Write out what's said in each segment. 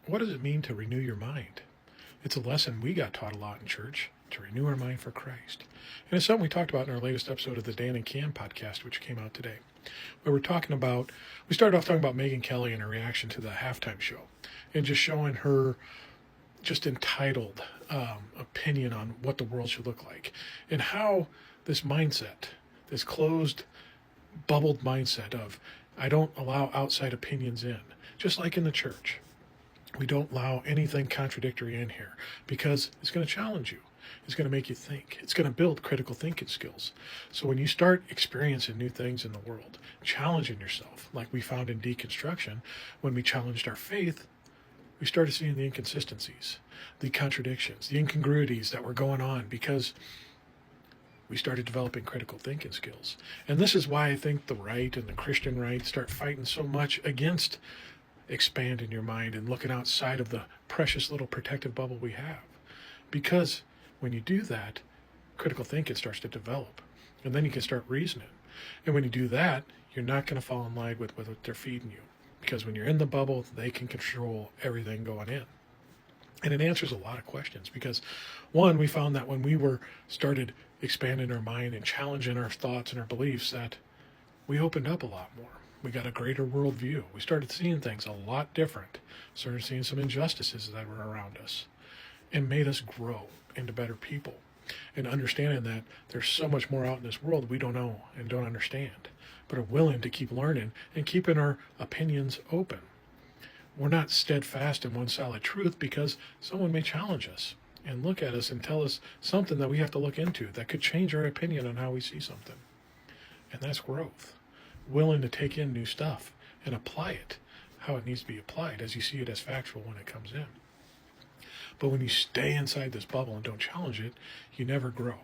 what does it mean to renew your mind? It's a lesson we got taught a lot in church, to renew our mind for Christ. And it's something we talked about in our latest episode of the Dan and Cam podcast, which came out today, where we started off talking about Megyn Kelly and her reaction to the halftime show and just showing her just entitled opinion on what the world should look like and how this mindset, this closed, bubbled mindset of I don't allow outside opinions in, just like in the church. We don't allow anything contradictory in here because it's going to challenge you. It's going to make you think. It's going to build critical thinking skills. So when you start experiencing new things in the world, challenging yourself, like we found in deconstruction, when we challenged our faith, we started seeing the inconsistencies, the contradictions, the incongruities that were going on because we started developing critical thinking skills. And this is why I think the right and the Christian right start fighting so much against expanding your mind and looking outside of the precious little protective bubble we have. Because when you do that, critical thinking starts to develop. And then you can start reasoning. And when you do that, you're not going to fall in line with what they're feeding you. Because when you're in the bubble, they can control everything going in. And it answers a lot of questions because, one, we found that when we started expanding our mind and challenging our thoughts and our beliefs, that we opened up a lot more. We got a greater worldview. We started seeing things a lot different. Started seeing some injustices that were around us and made us grow into better people. And understanding that there's so much more out in this world we don't know and don't understand, but are willing to keep learning and keeping our opinions open. We're not steadfast in one solid truth because someone may challenge us and look at us and tell us something that we have to look into that could change our opinion on how we see something. And that's growth. Willing to take in new stuff and apply it how it needs to be applied as you see it as factual when it comes in. But when you stay inside this bubble and don't challenge it, you never grow.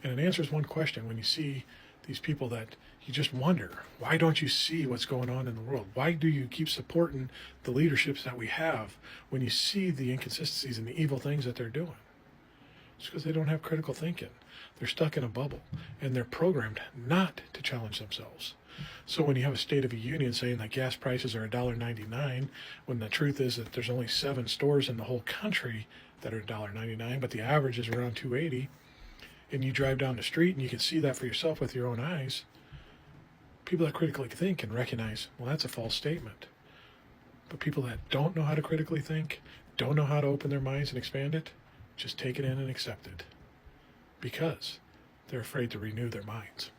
And it answers one question when you see these people that you just wonder, why don't you see what's going on in the world? Why do you keep supporting the leaderships that we have when you see the inconsistencies and the evil things that they're doing? It's because they don't have critical thinking. They're stuck in a bubble, and they're programmed not to challenge themselves. So when you have a State of the Union saying that gas prices are $1.99, when the truth is that there's only 7 stores in the whole country that are $1.99, but the average is around $2.80, and you drive down the street and you can see that for yourself with your own eyes, people that critically think can recognize, well, that's a false statement. But people that don't know how to critically think, don't know how to open their minds and expand it, just take it in and accept it because they're afraid to renew their minds.